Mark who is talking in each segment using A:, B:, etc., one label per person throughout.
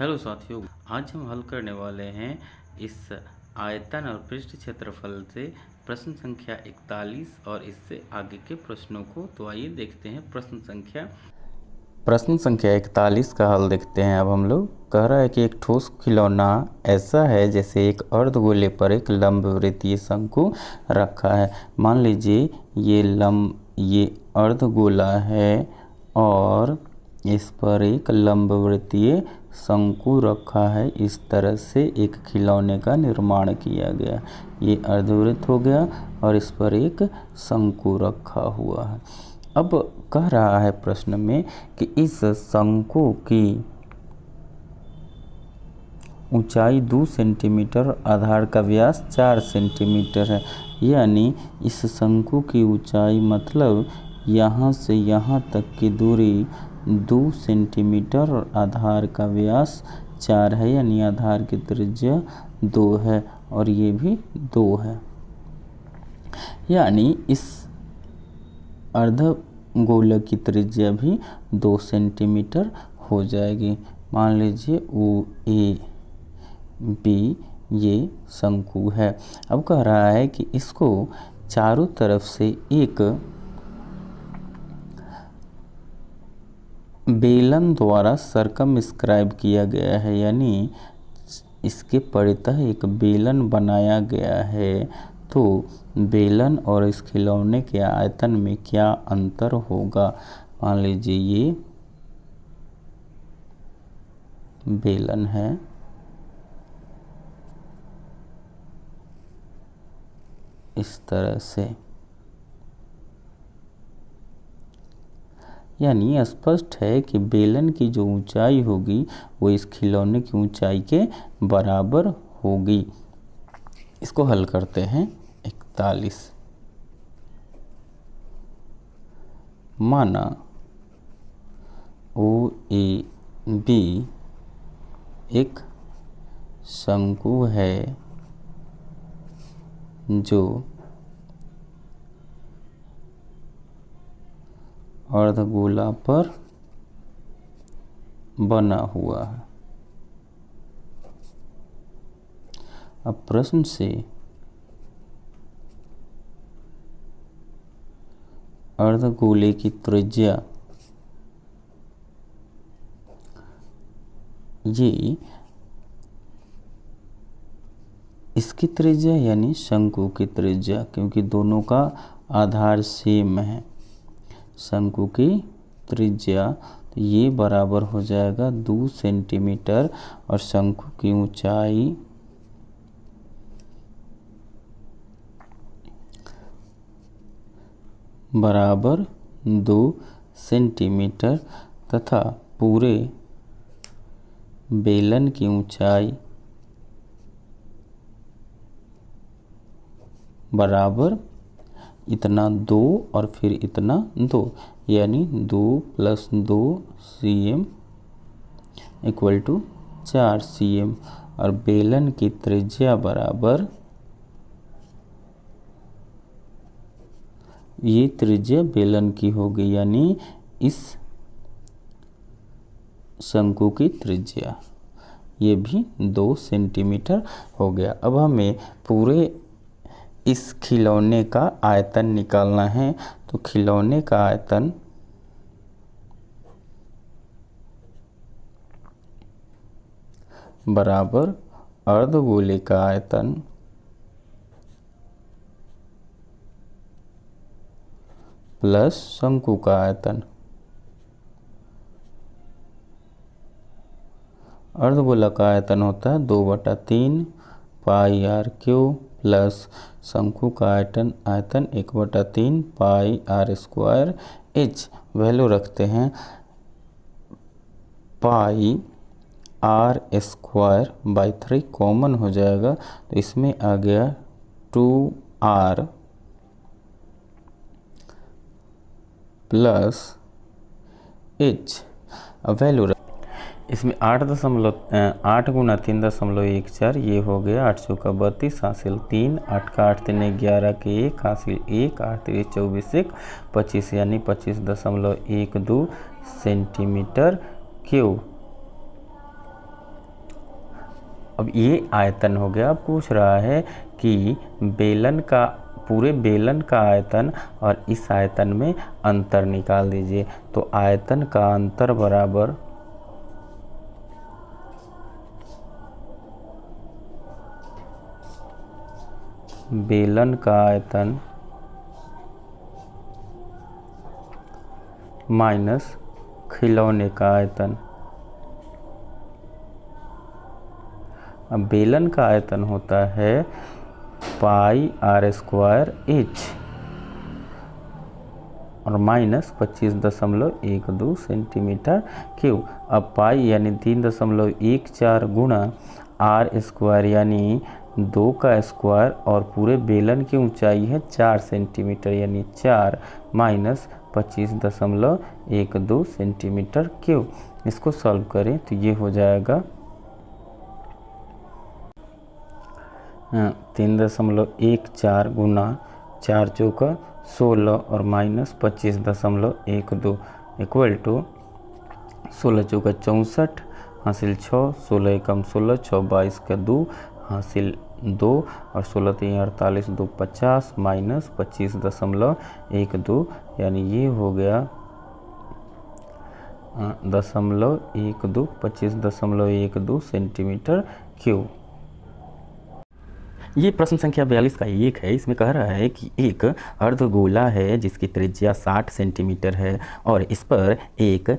A: Hello साथियों, आज हम हल करने वाले हैं इस आयतन और पृष्ठ क्षेत्रफल से प्रश्न संख्या 41 और इससे आगे के प्रश्नों को। तो आइए देखते हैं प्रश्न संख्या 41 का हल देखते हैं। अब हम लोग कह रहा है कि एक ठोस खिलौना ऐसा है जैसे एक अर्धगोले पर एक लंबवृत्तीय शंकु रखा है। मान लीजिए ये अर्धगोला है और इस पर एक लंबवृत्तीय शंकु रखा है। इस तरह से एक खिलौने का निर्माण किया गया। ये अर्धवृत्त हो गया और इस पर एक शंकु रखा हुआ है। अब कह रहा है प्रश्न में कि इस शंकु की ऊंचाई 2 सेंटीमीटर, आधार का व्यास 4 सेंटीमीटर है। यानी इस शंकु की ऊंचाई मतलब यहाँ से यहाँ तक की दूरी 2 सेंटीमीटर और आधार का व्यास 4 है, यानी आधार की त्रिज्या 2 है और ये भी 2 है। यानी इस अर्धगोलक की त्रिज्या भी 2 सेंटीमीटर हो जाएगी। मान लीजिए OAB ये शंकु है। अब कह रहा है कि इसको चारों तरफ से एक बेलन द्वारा सर्कमस्क्राइब किया गया है, यानी इसके परितः एक बेलन बनाया गया है। तो बेलन और इस खिलौने के आयतन में क्या अंतर होगा? मान लीजिए ये बेलन है, इस तरह से, यानी स्पष्ट है कि बेलन की जो ऊंचाई होगी वो इस खिलौने की ऊंचाई के बराबर होगी। इसको हल करते हैं। 41 माना OAB एक शंकु है जो अर्धगोला पर बना हुआ है। अब प्रश्न से अर्धगोले की त्रिज्या ये इसकी त्रिज्या यानी शंकु की त्रिज्या, क्योंकि दोनों का आधार सेम है। शंकु की त्रिज्या तो ये बराबर हो जाएगा 2 सेंटीमीटर और शंकु की ऊंचाई बराबर 2 सेंटीमीटर तथा पूरे बेलन की ऊंचाई बराबर इतना 2 और फिर इतना 2, यानी 2 + 2 cm = 4 cm और बेलन की त्रिज्या बराबर, ये त्रिज्या बेलन की होगी, यानी इस शंकु की त्रिज्या ये भी 2 सेंटीमीटर हो गया। अब हमें पूरे इस खिलौने का आयतन निकालना है। तो खिलौने का आयतन बराबर अर्धगोले का आयतन प्लस शंकु का आयतन। अर्धगोला का आयतन होता है 2/3 πr³ प्लस शंकु का आयतन 1/3 πr²। h वैल्यू रखते हैं πr²/3 कॉमन हो जाएगा, तो इसमें आ गया 2r प्लस h। अब वैल्यू इसमें 8 × 3.14 ये हो गया 8 × 32 हासिल 3, 8 का 8 3 11 के 1 हासिल 1, 8 3 24 1 25, यानी 25.12 सेंटीमीटर क्यूब। अब ये आयतन हो गया। अब पूछ रहा है कि बेलन का, पूरे बेलन का आयतन और इस आयतन में अंतर निकाल दीजिए। तो आयतन का अंतर बराबर बेलन का आयतन माइनस खिलौने का आयतन। अब बेलन का आयतन होता है पाई आर स्क्वायर एच और माइनस 25.12 सेंटीमीटर क्यूब। अब पाई यानी 3.14 गुणा आर स्क्वायर यानी 2 का स्क्वायर और पूरे बेलन की ऊंचाई है 4 सेंटीमीटर यानी 4 माइनस 25.12 सेंटीमीटर क्यूब। इसको सॉल्व करें तो ये हो जाएगा 3.14 गुना 4 चौका 16 और माइनस 25.12 इक्वल टू 16 चौका 64 हासिल 6, 16 एकम 16, 6 22 का 2 हासिल 2 और 16 3 48 2 50 माइनस 25.12 यानी ये हो गया 25.12 सेंटीमीटर क्यूब। ये प्रश्न संख्या 42 का 1 है। इसमें कह रहा है कि एक अर्धगोला है जिसकी त्रिज्या 60 सेंटीमीटर है और इस पर एक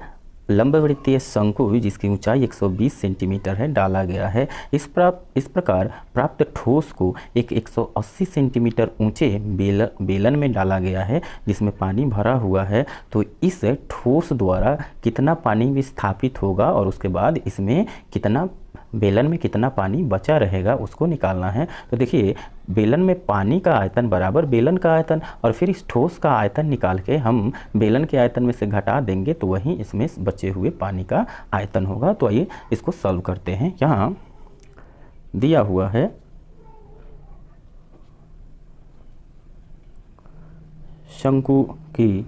A: लंबवृत्तीय शंकु जिसकी ऊंचाई 120 सेंटीमीटर है डाला गया है। इस प्रकार प्राप्त ठोस को एक 180 सेंटीमीटर ऊंचे बेलन में डाला गया है जिसमें पानी भरा हुआ है। तो इस ठोस द्वारा कितना पानी विस्थापित होगा और उसके बाद इसमें कितना, बेलन में कितना पानी बचा रहेगा उसको निकालना है। तो देखिए बेलन में पानी का आयतन बराबर बेलन का आयतन और फिर इस ठोस का आयतन निकाल के हम बेलन के आयतन में से घटा देंगे तो वही इसमें बचे हुए पानी का आयतन होगा। तो आइए इसको सॉल्व करते हैं। यहाँ दिया हुआ है शंकु की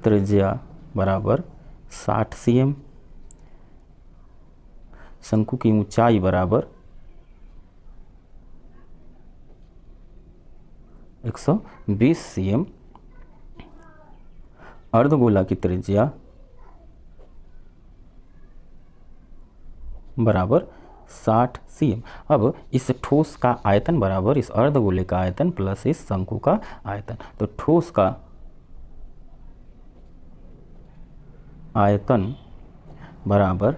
A: त्रिज्या बराबर 60 cm, शंकु की ऊंचाई बराबर 120 cm, अर्धगोला की त्रिज्या बराबर 60 cm। अब इस ठोस का आयतन बराबर इस अर्धगोले का आयतन प्लस इस शंकु का आयतन। तो ठोस का आयतन बराबर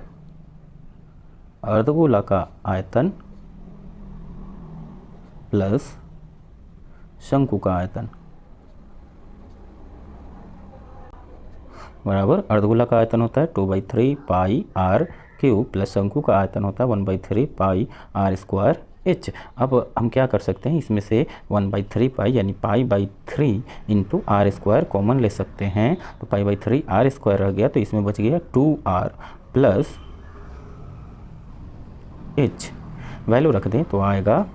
A: अर्धगोला का आयतन प्लस शंकु का आयतन बराबर अर्धगोला का आयतन होता है 2/3 पाई आर क्यूब प्लस शंकु का आयतन होता है 1/3 पाई आर स्क्वायर एच। अब हम क्या कर सकते हैं, इसमें से 1/3 पाई यानी पाई/3 इंटू आर स्क्वायर कॉमन ले सकते हैं। तो पाई/3 आर स्क्वायर रह गया तो इसमें बच गया 2r प्लस एच। वैल्यू रख दें तो आएगा,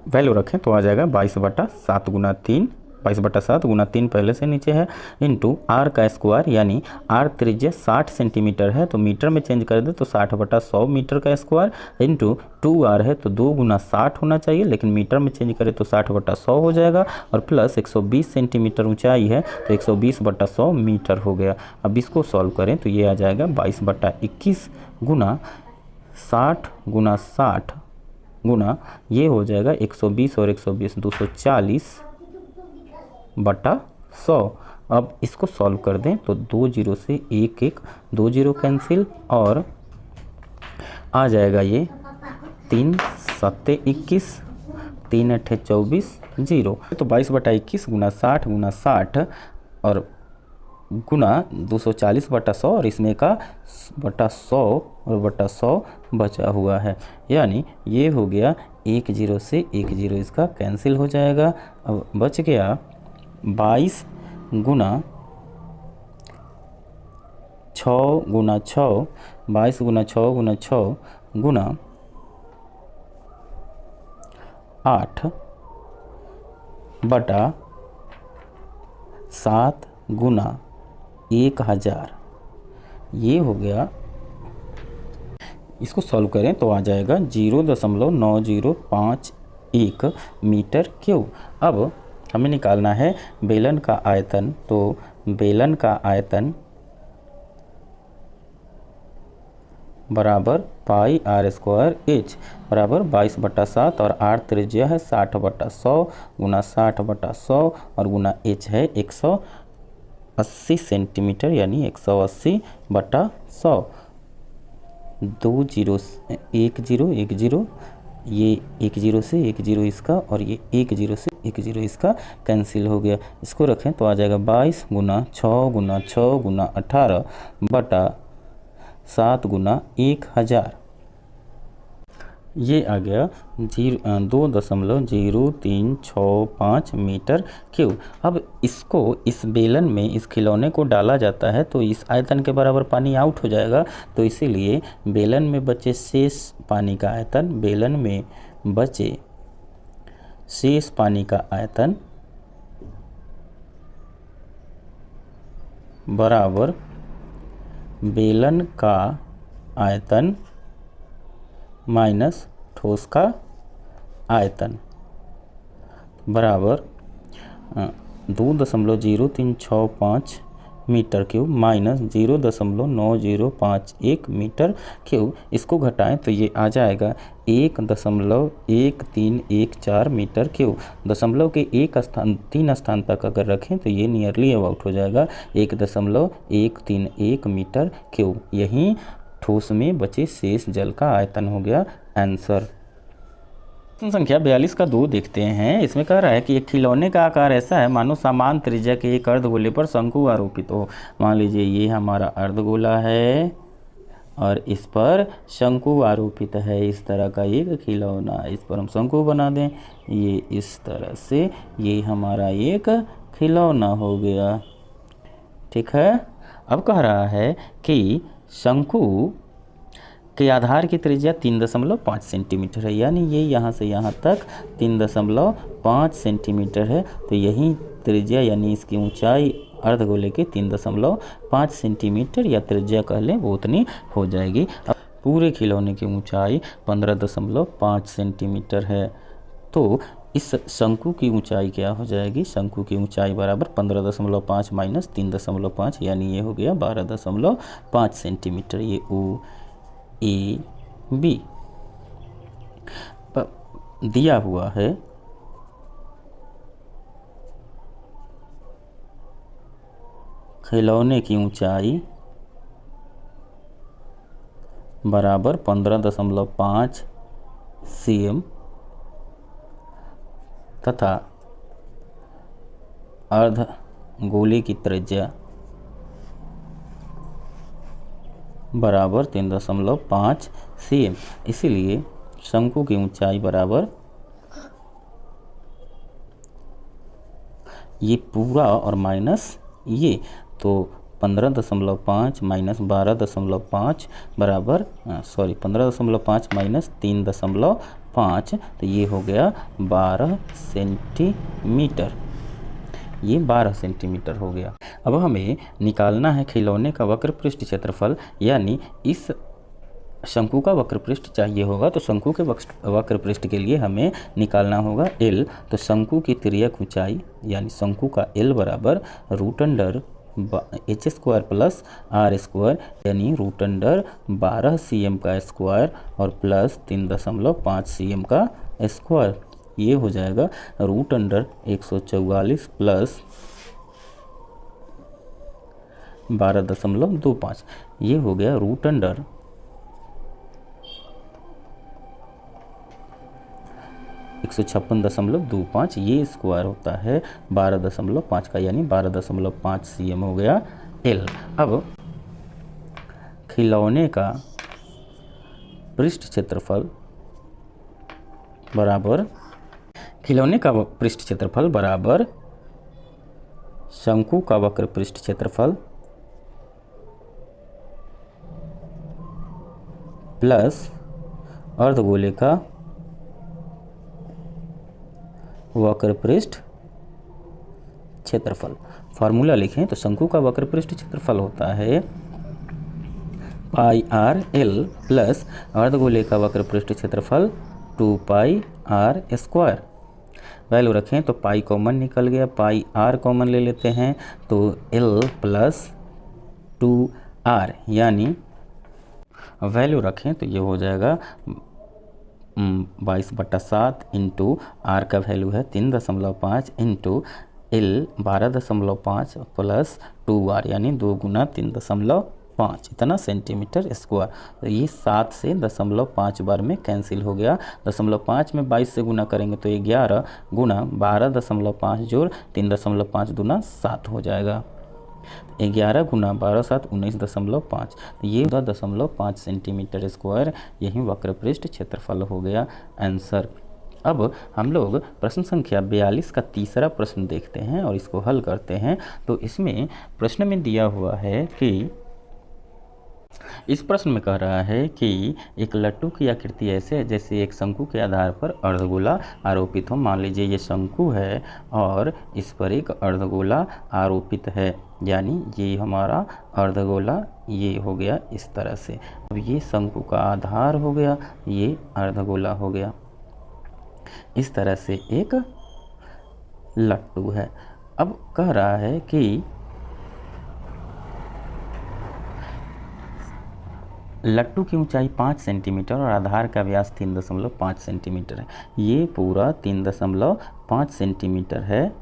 A: वैल्यू रखें तो आ जाएगा 22/7 गुना 3, 22/7 गुना 3 पहले से नीचे है इंटू आर का स्क्वायर यानी आर त्रिज्या 60 सेंटीमीटर है तो मीटर में चेंज कर दे तो 60/100 मीटर का स्क्वायर इंटू 2r है तो 2 गुना 60 होना चाहिए लेकिन मीटर में चेंज करें तो 60/100 हो जाएगा और प्लस 120 सेंटीमीटर ऊंचाई है तो 120/100 मीटर हो गया। अब इसको सॉल्व करें तो ये आ जाएगा 22/21 गुना 60 गुना 60 गुना ये हो जाएगा 120 और 120 240/100। अब इसको सॉल्व कर दें तो 2 जीरो से 1 2 जीरो कैंसिल और आ जाएगा ये 3 7 21 3 8 24 0। तो 22/21 गुना 60 गुना 60 और गुना 240/100 और इसमें का /100 और /100 बचा हुआ है यानी ये हो गया 1 जीरो से 1 जीरो इसका कैंसिल हो जाएगा। अब बच गया 22 गुना 6 गुना 6 22 गुना 6 गुना 6 गुना 8/7 गुना 1000 ये हो गया इसको सॉल्व करें तो आ जाएगा 0.9051 मीटर क्यूब। अब हमें निकालना है बेलन का आयतन, तो बेलन का आयतन बराबर पाई आर स्क्वायर एच बराबर 22/7 और आर त्रिज्या है 60/100 गुना 60/100 और गुना एच है 180 सेंटीमीटर यानी 180/100। 2 जीरो 1 0 1 0, ये 1 0 से 1 0 इसका और ये 1 0 से 1 0 इसका कैंसिल हो गया। इसको रखें तो आ जाएगा 22 गुना 6 गुना 6 गुना 18 बटा 7 गुना 1000। ये आ गया 2.0365 मीटर क्यूब। अब इसको इस बेलन में इस खिलौने को डाला जाता है तो इस आयतन के बराबर पानी आउट हो जाएगा, तो इसीलिए बेलन में बचे शेष पानी का आयतन, बेलन में बचे शेष पानी का आयतन बराबर बेलन का आयतन माइनस ठोस का आयतन बराबर 2.0365 metre cube minus 0.9051 metre cube. इसको घटाएं तो ये आ जाएगा 1.1314 मीटर क्यूब। दशमलव के एक स्थान 3 स्थान तक अगर रखें तो ये नियरली अबाउट हो जाएगा 1.131 मीटर क्यूब। यही ठोस में बचे शेष जल का आयतन हो गया आंसर। प्रश्न संख्या 42 का 2 देखते हैं। इसमें कह रहा है कि एक खिलौने का आकार ऐसा है मानो समान त्रिज्या के एक अर्धगोले पर शंकु आरोपित हो। मान लीजिए ये हमारा अर्धगोला है और इस पर शंकु आरोपित है। इस तरह का एक खिलौना, इस पर हम शंकु बना दें, ये इस तरह से ये हमारा एक खिलौना हो गया। ठीक है। अब कह रहा है कि शंकु के आधार की त्रिज्या 3.5 सेंटीमीटर है, यानी ये यहाँ से यहाँ तक 3.5 सेंटीमीटर है, तो यही त्रिज्या यानी इसकी ऊंचाई अर्धगोले के 3.5 सेंटीमीटर या त्रिज्या कह लें वो उतनी हो जाएगी। अब पूरे खिलौने की ऊंचाई 15.5 सेंटीमीटर है, तो इस शंकु की ऊंचाई क्या हो जाएगी? शंकु की ऊंचाई बराबर 15.5 माइनस 3.5 यानी ये हो गया 12.5 सेंटीमीटर। ये ओ ए बी दिया हुआ है। खिलौने की ऊंचाई बराबर 15.5 cm तथा अर्ध गोले की त्रिज्या बराबर 3.5 cm। इसीलिए शंकु की ऊंचाई बराबर ये पूरा और माइनस ये, तो 15.5 माइनस 12.5 बराबर 15.5 माइनस 3.5, तो ये हो गया 12 सेंटीमीटर। ये 12 सेंटीमीटर हो गया। अब हमें निकालना है खिलौने का वक्र पृष्ठ क्षेत्रफल, यानी इस शंकु का वक्र पृष्ठ चाहिए होगा, तो शंकु के वक्र पृष्ठ के लिए हमें निकालना होगा L। तो शंकु की तिर्यक ऊंचाई यानी शंकु का L बराबर √h² प्लस r² यानी √12 cm का स्क्वायर और प्लस 3.5 cm का स्क्वायर। ये हो जाएगा √144 प्लस 12.25। ये हो गया √156.25। ये स्क्वायर होता है 12.5 का, यानी 12.5 cm हो गया L। अब खिलौने का पृष्ठ क्षेत्रफल बराबर शंकु का वक्र पृष्ठ क्षेत्रफल प्लस अर्धगोले का वक्र पृष्ठ क्षेत्रफल। फार्मूला लिखें तो शंकु का वक्र पृष्ठ क्षेत्रफल होता है पाई आर एल प्लस अर्धगोले का वक्र पृष्ठ क्षेत्रफल 2 पाई आर स्क्वायर। वैल्यू रखें तो पाई कॉमन निकल गया, पाई आर कॉमन ले लेते हैं तो एल प्लस 2r, यानी वैल्यू रखें तो ये हो जाएगा 22/7 इंटू आर का वैल्यू है 3.5 इंटू एल 12.5 प्लस 2r, यानी 2 गुना 3.5, इतना सेंटीमीटर स्क्वायर। तो ये 7 से 0.5 बार में कैंसिल हो गया। 0.5 में 22 से गुना करेंगे तो 11 गुना 12.5 जोड़ 3.5 दूना 7 हो जाएगा। 11 गुना 12 7 19.5, तो ये 14.5 सेंटीमीटर स्क्वायर यही वक्र पृष्ठ क्षेत्रफल हो गया आंसर। अब हम लोग प्रश्न संख्या 42 का तीसरा प्रश्न देखते हैं और इसको हल करते हैं। तो इसमें प्रश्न में दिया हुआ है कि इस प्रश्न में कह रहा है कि एक लट्टू की आकृति ऐसे है जैसे एक शंकु के आधार पर अर्धगोला आरोपित हो। मान लीजिए ये शंकु है और इस पर एक अर्धगोला आरोपित है, यानी ये हमारा अर्धगोला ये हो गया इस तरह से। अब ये शंकु का आधार हो गया, ये अर्धगोला हो गया, इस तरह से एक लट्टू है। अब कह रहा है कि लट्टू की ऊंचाई 5 सेंटीमीटर और आधार का व्यास 3.5 सेंटीमीटर है। ये पूरा 3.5 सेंटीमीटर है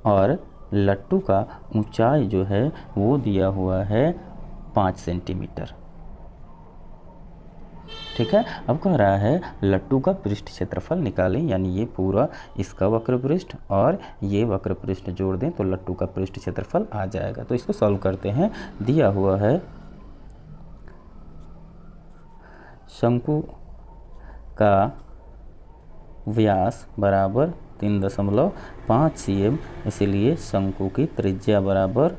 A: और लट्टू का ऊंचाई जो है वो दिया हुआ है 5 सेंटीमीटर। ठीक है। अब कह रहा है लट्टू का पृष्ठ क्षेत्रफल निकालें, यानी ये पूरा इसका वक्र पृष्ठ और ये वक्र पृष्ठ जोड़ दें तो लट्टू का पृष्ठ क्षेत्रफल आ जाएगा। तो इसको सॉल्व करते हैं। दिया हुआ है शंकु का व्यास बराबर 3.5 cm, इसलिए शंकु की त्रिज्या बराबर,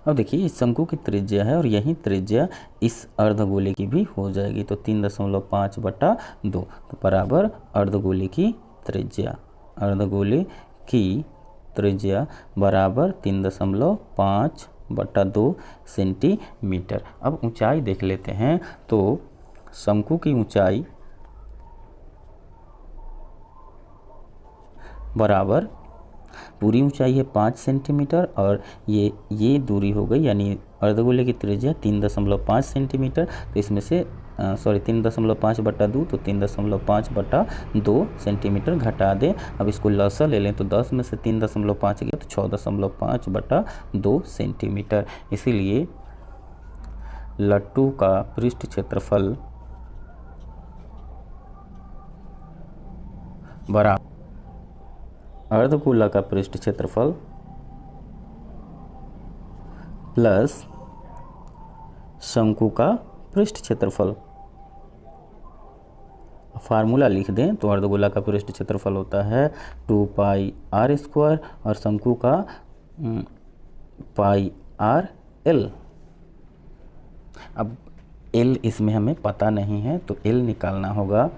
A: अब देखिए इस शंकु की त्रिज्या है और यही त्रिज्या इस अर्धगोले की भी हो जाएगी। तो 3.5/2 तो बराबर अर्धगोले की त्रिज्या, अर्धगोले की त्रिज्या बराबर 3.5/2 सेंटीमीटर। अब ऊंचाई देख लेते हैं। तो शंकु की ऊंचाई बराबर, पूरी ऊंचाई है 5 सेंटीमीटर और ये दूरी हो गई, यानी अर्धगोले की त्रिज्या 3.5 सेंटीमीटर। तो इसमें से 3.5/2 तो 3.5/2 सेंटीमीटर घटा दें। अब इसको लसा ले लें तो 10 में से 3.5 गया तो 14.5/2 सेंटीमीटर। इसीलिए लट्टू का पृष्ठ क्षेत्रफल बराबर अर्धगोला का पृष्ठ क्षेत्रफल प्लस शंकु का पृष्ठ क्षेत्रफल। फार्मूला लिख दें तो अर्धगोला का पृष्ठ क्षेत्रफल होता है 2 पाई आर स्क्वायर और शंकु का पाई आर एल। अब एल इसमें हमें पता नहीं है तो एल निकालना होगा।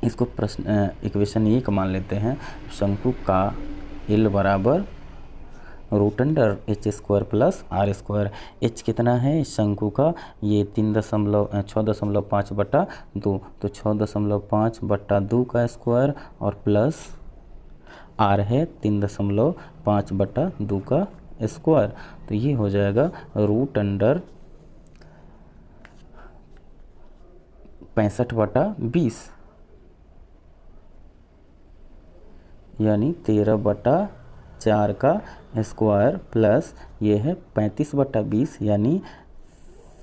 A: इसको प्रश्न इक्वेशन 1 मान लेते हैं। शंकु का एल बराबर √h² plus are square. H कितना है शंकु का, ये 6.5/2 तो 6.5/2 का स्क्वायर और प्लस आर है 3.5/2 का स्क्वायर। तो ये हो जाएगा √65/20, यानी 13/4 का स्क्वायर प्लस ये है 35/20 यानी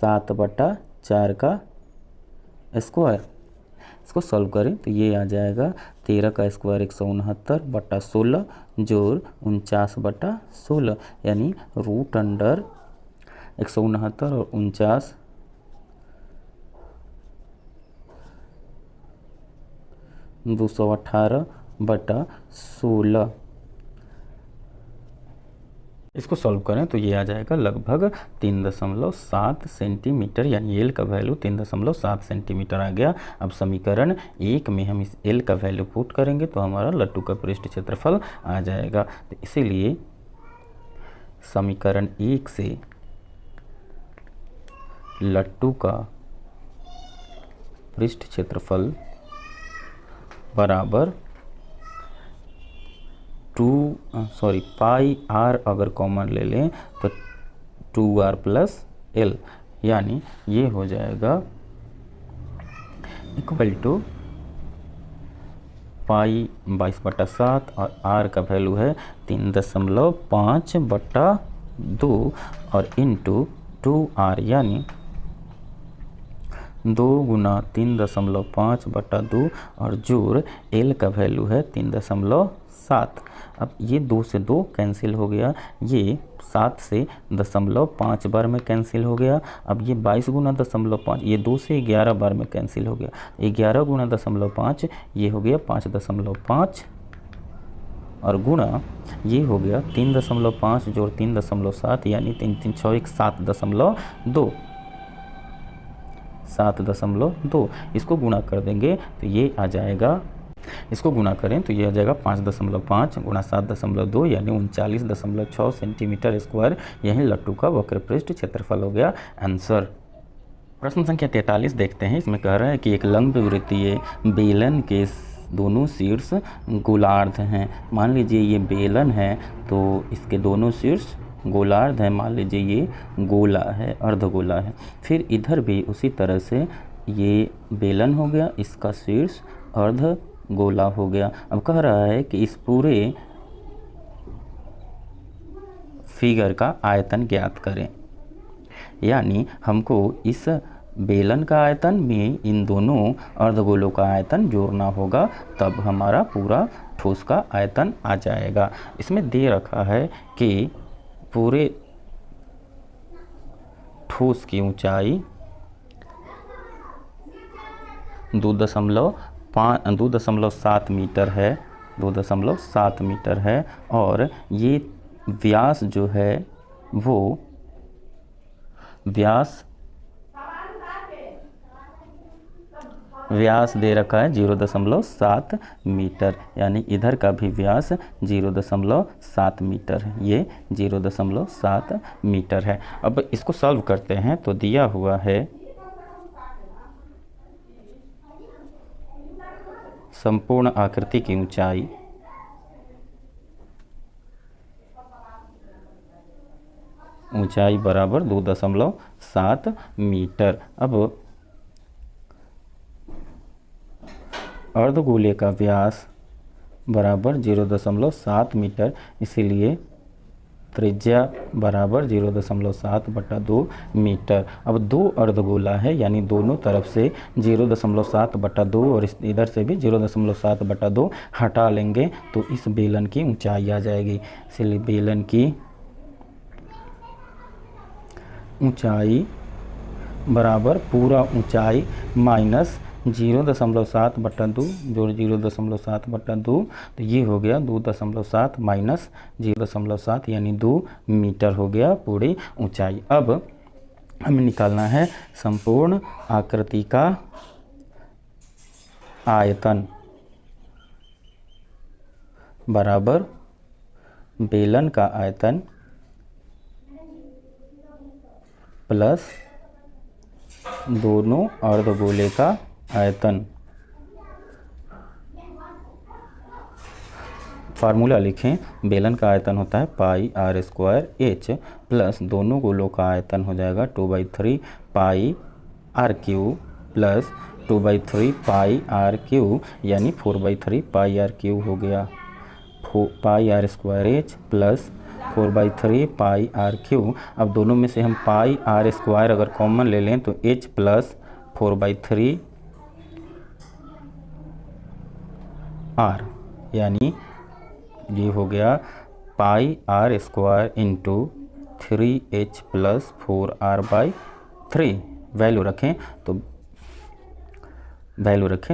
A: 7/4 का स्क्वायर। इसको सॉल्व करें तो ये आ जाएगा 13 का स्क्वायर 169/16 जोड़ 49/16, यानी √169 और 49 218/16। इसको सॉल्व करें तो ये आ जाएगा लगभग 3.7 सेंटीमीटर, यानी एल का वैल्यू 3.7 सेंटीमीटर आ गया। अब समीकरण 1 में हम इस एल का वैल्यू पुट करेंगे तो हमारा लट्टू का पृष्ठ क्षेत्रफल आ जाएगा। तो इसीलिए समीकरण 1 से लट्टू का पृष्ठ क्षेत्रफल बराबर पाई आर अगर कॉमन ले लें तो 2r प्लस एल, यानी ये हो जाएगा इक्वल टू पाई 22/7 और r का वैल्यू है 3.5/2 और इंटू 2r, यानी 2 गुना 3.5/2 और जोड़ l का वैल्यू है 3.7। अब ये 2 से 2 कैंसिल हो गया, ये 7 से 0.5 बार में कैंसिल हो गया। अब ये 22 गुना 0.5, ये 2 से 11 बार में कैंसिल हो गया। 11 गुना 0.5 ये हो गया 5.5 और गुणा ये हो गया 3.5 जोड़ 3.7 यानी 3 3 6 1 7.2। इसको गुणा कर देंगे तो ये आ जाएगा, इसको गुणा करें तो ये आ जाएगा 5.5 गुणा 7.2 यानी 39.6 सेंटीमीटर स्क्वायर। यही लट्टू का वक्र पृष्ठ क्षेत्रफल हो गया आंसर। प्रश्न संख्या 43 देखते हैं। इसमें कह रहा है कि एक लंबवृत्तीय बेलन के दोनों शीर्ष गोलार्ध हैं। मान लीजिए ये बेलन है तो इसके दोनों शीर्ष गोलार्ध है। मान लीजिए ये गोला है, अर्धगोला है। फिर इधर भी उसी तरह से ये बेलन हो गया, इसका शीर्ष अर्ध गोला हो गया। अब कह रहा है कि इस पूरे फिगर का आयतन ज्ञात करें, यानी हमको इस बेलन का आयतन में इन दोनों अर्धगोलों का आयतन जोड़ना होगा, तब हमारा पूरा ठोस का आयतन आ जाएगा। इसमें दे रखा है कि पूरे ठोस की ऊंचाई 2.7 मीटर है, 2.7 मीटर है और ये व्यास जो है वो व्यास दे रखा है 0.7 मीटर, यानी इधर का भी व्यास 0.7 मीटर है, ये 0.7 मीटर है। अब इसको सॉल्व करते हैं तो दिया हुआ है संपूर्ण आकृति की ऊंचाई बराबर 2.7 मीटर। अब अर्धगोले का व्यास बराबर 0.7 मीटर, इसीलिए त्रिज्या बराबर 0.7/2 मीटर। अब दो अर्धगोला है, यानी दोनों तरफ से 0.7/2 और इधर से भी 0.7/2 हटा लेंगे तो इस बेलन की ऊंचाई आ जाएगी। इसलिए बेलन की ऊंचाई बराबर पूरा ऊंचाई माइनस 0.7/2 जोड़ 0.7/2, तो ये हो गया 2.7 माइनस 0.7 यानी 2 मीटर हो गया पूरी ऊंचाई। अब हमें निकालना है संपूर्ण आकृति का आयतन बराबर बेलन का आयतन प्लस दोनों अर्धगोले का आयतन। फार्मूला लिखें, बेलन का आयतन होता है पाई r स्क्वायर h प्लस दोनों गोलों का आयतन हो जाएगा 2/3 पाई r क्यूब प्लस 2/3 पाई r क्यूब यानी 4/3 पाई r क्यूब हो गया। पाई r स्क्वायर h प्लस 4/3 पाई r क्यूब। अब दोनों में से हम पाई r स्क्वायर अगर कॉमन ले लें तो h प्लस 4/3 r, यानी ये हो गया पाई r square into 3h plus 4r/3। Value रखें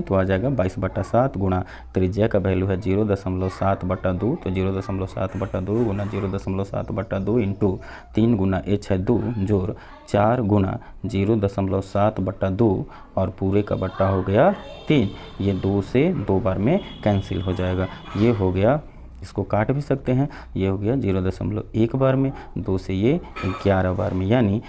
A: तो आ जाएगा 22/7 गुणा त्रिज्या का वैल्यू है 0.7/2, तो 0.7/2 गुना 0.7/2 इंटू 3 गुना h है 2 जोड़ 4 गुना 0.7/2 और पूरे का बट्टा हो गया 3। ये 2 से 2 बार में कैंसिल हो जाएगा। ये हो गया इसको काट भी सकते हैं। ये हो गया 0.1 बार में, 2 से ये 11 बार में, यानी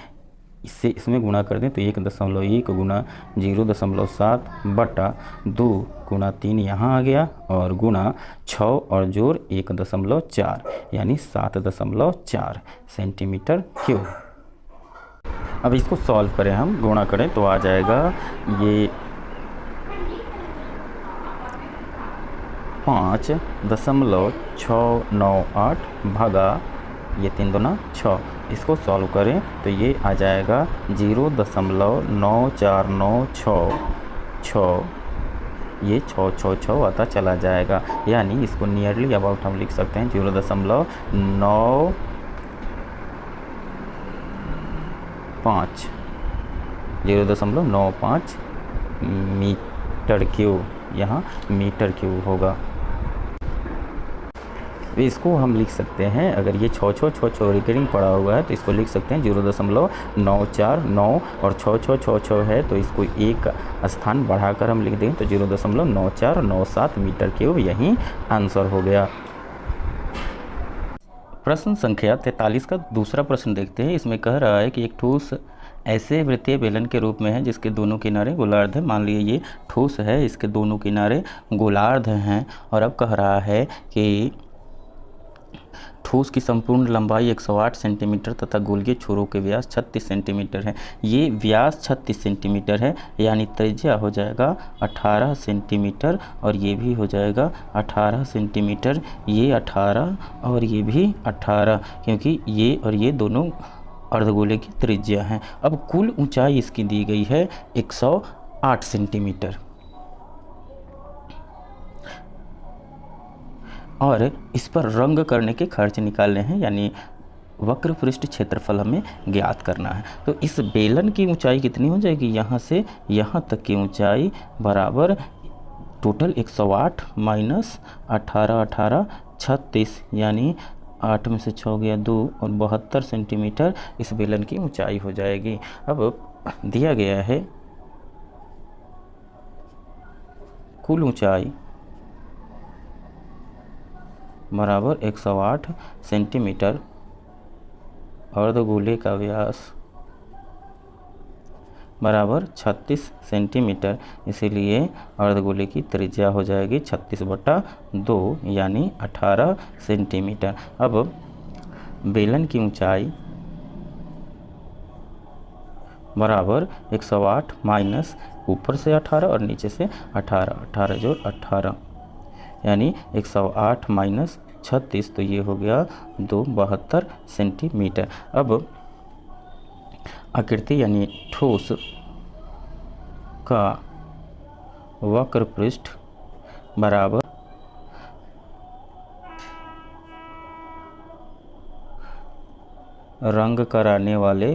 A: इससे इसमें गुणा कर दें तो 1.1 गुना 0.7 बटा 2 गुना 3 यहाँ आ गया, और गुना 6 और जोड़ 1.4 यानी 7.4 सेंटीमीटर क्यूब। अब इसको सॉल्व करें, हम गुणा करें तो आ जाएगा ये 5.698 भागा ये 3 दूना 6। इसको सॉल्व करें तो ये आ जाएगा 0.9496, ये 666 आता चला जाएगा, यानी इसको नियरली अबाउट हम लिख सकते हैं 0.95 मीटर क्यूब, यहाँ मीटर क्यूब होगा। इसको हम लिख सकते हैं, अगर ये 666 रिकरिंग पड़ा हुआ है तो इसको लिख सकते हैं 0.949 और 6666 है तो इसको एक स्थान बढ़ाकर हम लिख दें तो 0.9497 मीटर क्यूब, यही आंसर हो गया। प्रश्न संख्या 43 का दूसरा प्रश्न देखते हैं। इसमें कह रहा है कि एक ठोस ऐसे वृत्तीय बेलन के रूप में है जिसके दोनों किनारे गोलार्ध है। मान लीजिए ये ठोस है, इसके दोनों किनारे गोलार्ध हैं, और अब कह रहा है कि ठोस की संपूर्ण लंबाई 108 सेंटीमीटर तथा गोलीय छोरों के व्यास 36 सेंटीमीटर है। ये व्यास 36 सेंटीमीटर है, यानी त्रिज्या हो जाएगा 18 सेंटीमीटर, और ये भी हो जाएगा 18 सेंटीमीटर, ये 18 और ये भी 18, क्योंकि ये और ये दोनों अर्धगोले की त्रिज्या हैं। अब कुल ऊंचाई इसकी दी गई है 108 सेंटीमीटर, और इस पर रंग करने के खर्च निकालने हैं, यानी वक्र पृष्ठ क्षेत्रफल हमें ज्ञात करना है। तो इस बेलन की ऊंचाई कितनी हो जाएगी, यहाँ से यहाँ तक की ऊंचाई बराबर टोटल 108 माइनस 18 18 36, यानी 8 में से 6 गया 2 और 72 सेंटीमीटर इस बेलन की ऊंचाई हो जाएगी। अब दिया गया है कुल ऊंचाई बराबर 108 सेंटीमीटर, अर्धगोले का व्यास बराबर 36 सेंटीमीटर, इसीलिए अर्धगोले की त्रिज्या हो जाएगी 36/2 यानी 18 सेंटीमीटर। अब बेलन की ऊंचाई बराबर 108 माइनस ऊपर से 18 और नीचे से 18, 18 जोड़ 18 यानी 108 माइनस 36, तो ये हो गया 272 सेंटीमीटर। अब आकृति यानी ठोस का वक्र पृष्ठ बराबर रंग कराने वाले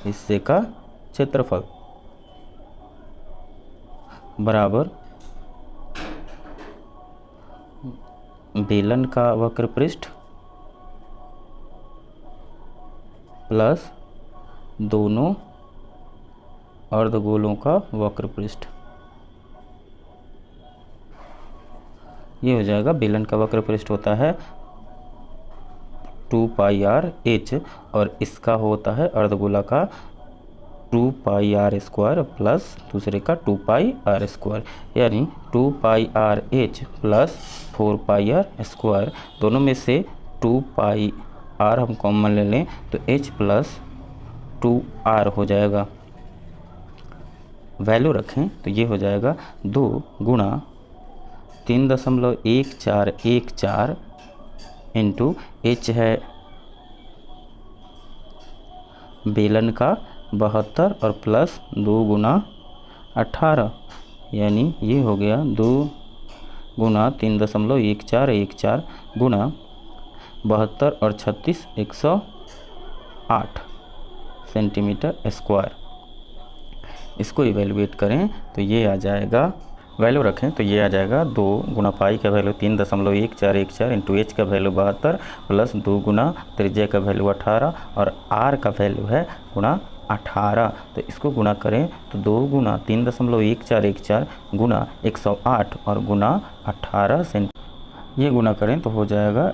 A: हिस्से का क्षेत्रफल बराबर बेलन का वक्र पृष्ठ प्लस दोनों अर्धगोलों का वक्र पृष्ठ। ये हो जाएगा, बेलन का वक्र पृष्ठ होता है 2πr/h और इसका होता है अर्धगोला का 2πr² प्लस दूसरे का 2πr², यानी 2πrh प्लस 4πr²। दोनों में से 2πr हम कॉमन ले लें तो h प्लस 2r हो जाएगा। वैल्यू रखें तो ये हो जाएगा 2 गुणा 3.1414 इंटू h है बेलन का 72 और प्लस 2 गुना 18, यानी ये हो गया 2 गुना 3.1414 गुणा 72 और 36 108 सेंटीमीटर स्क्वायर। इसको इवेलुएट करें तो ये आ जाएगा, वैल्यू रखें तो ये आ जाएगा 2 गुना पाई का वैल्यू 3.1414 इंटू एच का वैल्यू 72 प्लस 2 गुना त्रिज्या का वैल्यू 18 और आर का वैल्यू है गुना 18। तो इसको गुणा करें तो 2 गुना 3.1414 गुना 108 और गुना 18 सेंट, ये गुना करें तो हो जाएगा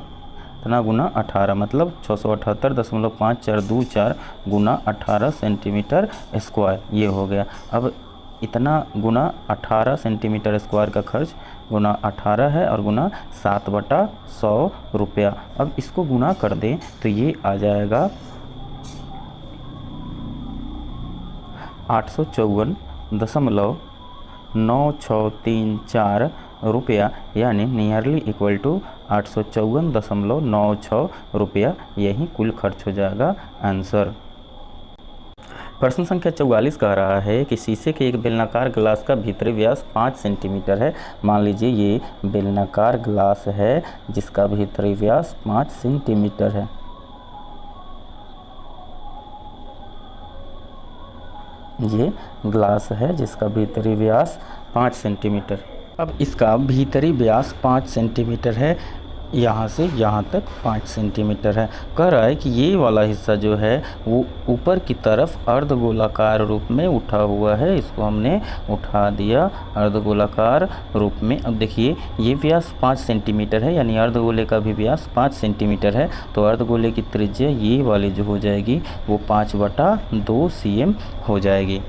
A: इतना गुना 18, मतलब 678.5424 गुना 18 सेंटीमीटर स्क्वायर, ये हो गया। अब इतना गुना 18 सेंटीमीटर स्क्वायर का खर्च गुना 18 है और गुना 7/100 रुपया। अब इसको गुना कर दें तो ये आ जाएगा 854.9634 रुपया, यानी नियरली इक्वल टू 854.96 रुपया, यही कुल खर्च हो जाएगा आंसर। प्रश्न संख्या 44 कह रहा है कि शीशे के एक बेलनाकार ग्लास का भीतरी व्यास 5 सेंटीमीटर है। मान लीजिए ये बेलनाकार ग्लास है जिसका भीतरी व्यास 5 सेंटीमीटर है। ये ग्लास है जिसका भीतरी व्यास 5 सेंटीमीटर। अब इसका भीतरी व्यास 5 सेंटीमीटर है, यहाँ से यहाँ तक 5 सेंटीमीटर है। कह रहा है कि ये वाला हिस्सा जो है वो ऊपर की तरफ अर्धगोलाकार रूप में उठा हुआ है। इसको हमने उठा दिया अर्धगोलाकार रूप में। अब देखिए ये व्यास 5 सेंटीमीटर है, यानी अर्धगोले का भी व्यास 5 सेंटीमीटर है। तो अर्धगोले की त्रिज्या ये वाली जो हो जाएगी वो 5/2 cm हो जाएगी।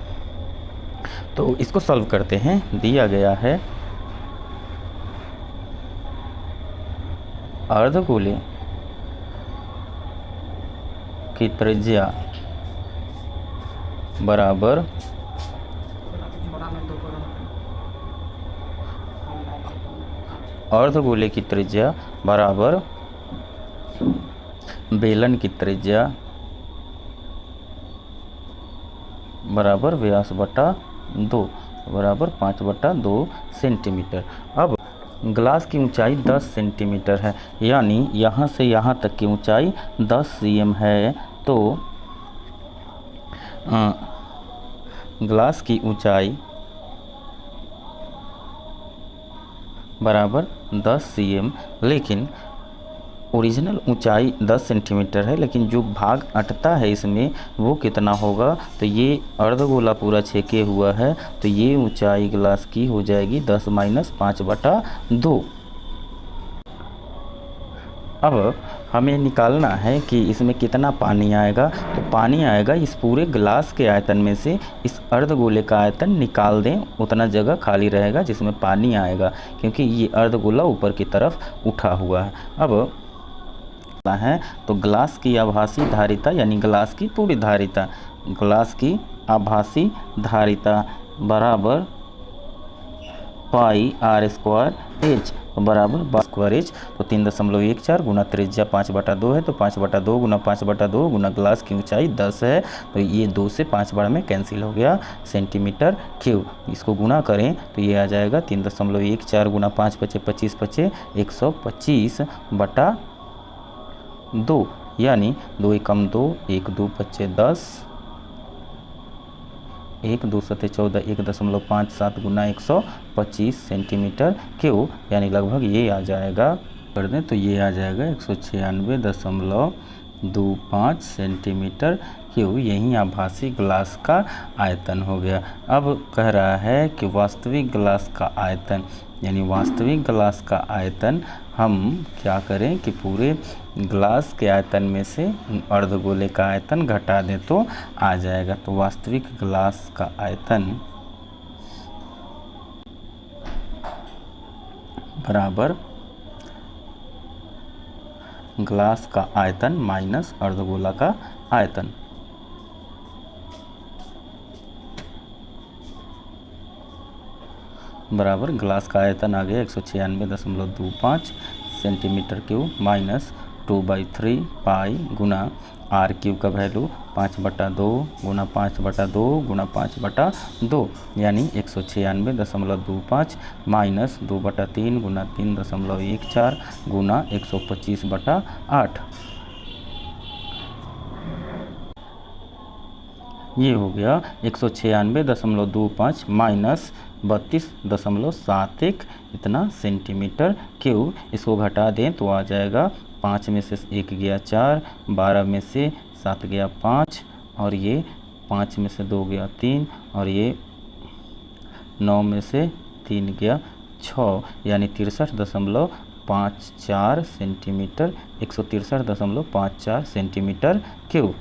A: तो इसको सॉल्व करते हैं। दिया गया है अर्धगोले की त्रिज्या बराबर अर्धगोले की त्रिज्या बराबर बेलन की त्रिज्या बराबर व्यास बटा 2 बराबर 5/2 सेंटीमीटर। अब ग्लास की ऊंचाई 10 सेंटीमीटर है, यानी यहाँ से यहाँ तक की ऊंचाई 10 cm है। तो ग्लास की ऊंचाई बराबर 10 cm, लेकिन ओरिजिनल ऊंचाई 10 सेंटीमीटर है, लेकिन जो भाग अटता है इसमें वो कितना होगा। तो ये अर्धगोला पूरा छेके हुआ है, तो ये ऊंचाई ग्लास की हो जाएगी 10 - 5/2। अब हमें निकालना है कि इसमें कितना पानी आएगा। तो पानी आएगा इस पूरे ग्लास के आयतन में से इस अर्धगोले का आयतन निकाल दें, उतना जगह खाली रहेगा जिसमें पानी आएगा, क्योंकि ये अर्धगोला ऊपर की तरफ उठा हुआ है। अब है तो ग्लास की आभासी धारिता, यानी ग्लास की पूरी धारिता, ग्लास की आभासी धारिता बराबर πr² बराबर 12² तो 3.14 गुना त्रिज्या 5/2 है, तो 5/2 गुना 5/2 गुना ग्लास की ऊंचाई 10 है, तो ये 2 से 5 बार में कैंसिल हो गया सेंटीमीटर क्यूब। इसको गुना करें तो ये आ जाएगा 3.14 गुना 5 × 25 = 125/2, यानी 2 × 2 1 2 × 10 1 2 7 14 1.57 गुना 125 सेंटीमीटर क्यूब, यानी लगभग ये आ जाएगा, कर दें तो ये आ जाएगा 196.25 सेंटीमीटर क्यूब। यही आभासी ग्लास का आयतन हो गया। अब कह रहा है कि वास्तविक ग्लास का आयतन, यानी वास्तविक ग्लास का आयतन हम क्या करें कि पूरे ग्लास के आयतन में से अर्धगोले का आयतन घटा दें तो आ जाएगा। तो वास्तविक ग्लास का आयतन बराबर ग्लास का आयतन माइनस अर्धगोला का आयतन। बराबर ग्लास का आयतन आ गया 196.25 सेंटीमीटर क्यूब माइनस 2/3 पाई गुना आर क्यूब का वैल्यू 5/2 गुना 5/2 गुना 5/2, यानी 196.25 माइनस 2/3 गुना 3.14 गुना 125/8। ये हो गया 196.25 माइनस 32.71 इतना सेंटीमीटर क्यूब। इसको घटा दें तो आ जाएगा 5 में से 1 गया 4, 12 में से 7 गया 5, और ये 5 में से 2 गया 3, और ये 9 में से 3 गया 6, यानी 63.5 163.54 सेंटीमीटर, 163.54 सेंटीमीटर क्यूब।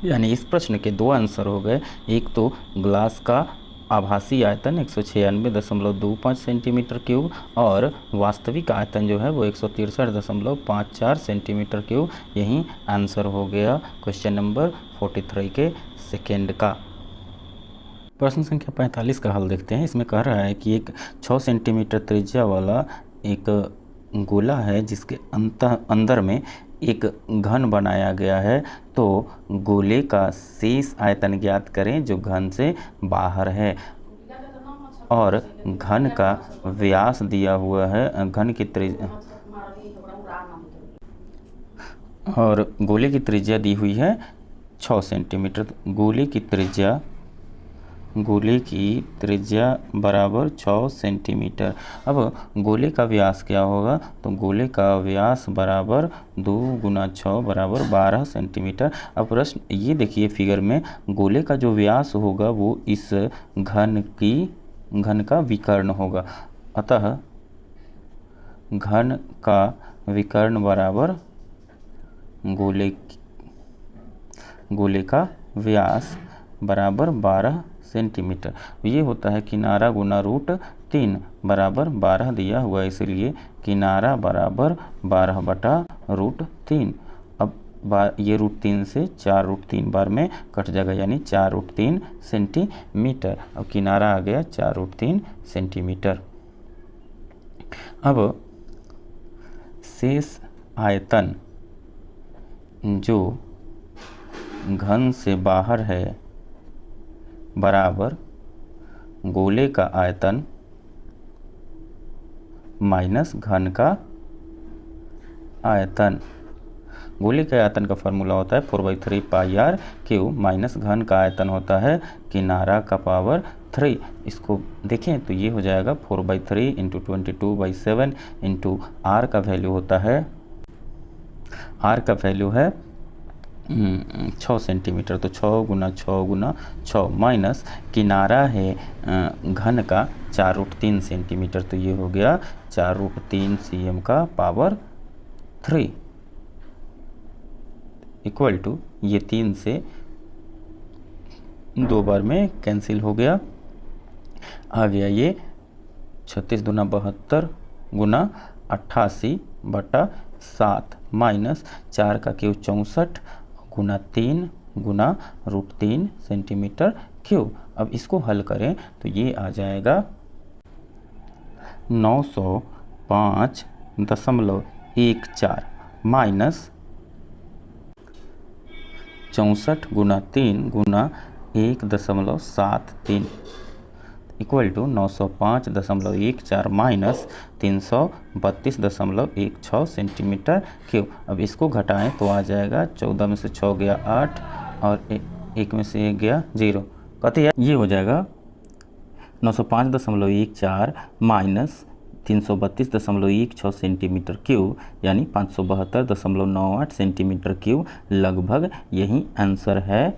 A: यानी इस प्रश्न के दो आंसर हो गए। एक तो ग्लास का आभासी आयतन 196.25 सेंटीमीटर क्यूब और वास्तविक आयतन जो है वो 163.54 सेंटीमीटर क्यूब। यही आंसर हो गया क्वेश्चन नंबर 43 के सेकेंड का। प्रश्न संख्या 45 का हल देखते हैं। इसमें कह रहा है कि एक 6 सेंटीमीटर त्रिज्या वाला एक गोला है जिसके अंदर में एक घन बनाया गया है, तो गोले का शेष आयतन ज्ञात करें जो घन से बाहर है। और घन का व्यास दिया हुआ है, घन की त्रिज्या और गोले की त्रिज्या दी हुई है 6 सेंटीमीटर। गोले की त्रिज्या बराबर 6 सेंटीमीटर। अब गोले का व्यास क्या होगा, तो गोले का व्यास बराबर 2 × 6 बराबर 12 सेंटीमीटर। अब प्रश्न ये देखिए फिगर में, गोले का जो व्यास होगा वो इस घन का विकर्ण होगा। अतः घन का विकर्ण बराबर गोले का व्यास बराबर 12 सेंटीमीटर। ये होता है किनारा गुना √3 बराबर 12 दिया हुआ है, इसलिए किनारा बराबर 12/√3। अब ये √3 से 4√3 बार में कट जाएगा, यानी 4√3 सेंटीमीटर। अब किनारा आ गया 4√3 सेंटीमीटर। अब शेष आयतन जो घन से बाहर है बराबर गोले का आयतन माइनस घन का आयतन। गोले के आयतन का फॉर्मूला होता है 4/3 πr³ माइनस घन का आयतन होता है किनारा का पावर 3। इसको देखें तो ये हो जाएगा 4/3 × 22/7 × r का वैल्यू होता है, r का वैल्यू है 6 सेंटीमीटर, तो 6 × 6 × 6 माइनस किनारा है घन का 4√3 सेंटीमीटर, तो ये हो गया 4√3 cm का पावर 3 इक्वल टू, ये 3 से 2 बार में कैंसिल हो गया, आ गया ये 36 × 72 × 88/7 माइनस 4 का क्यूब 64 × 3 × √3 सेंटीमीटर क्यूब। अब इसको हल करें तो ये आ जाएगा 905.14 minus 64 × 3 × 1.73 equal to 905.14 minus 332.16 centimetre cube. अब इसको घटाएं तो आ जाएगा 14 में से 6 गया 8 और 1 में से 1 गया 0, कहते हैं ये हो जाएगा 905.14 माइनस 332.16 सेंटीमीटर क्यूब, यानी 572.98 सेंटीमीटर क्यूब लगभग। यही आंसर है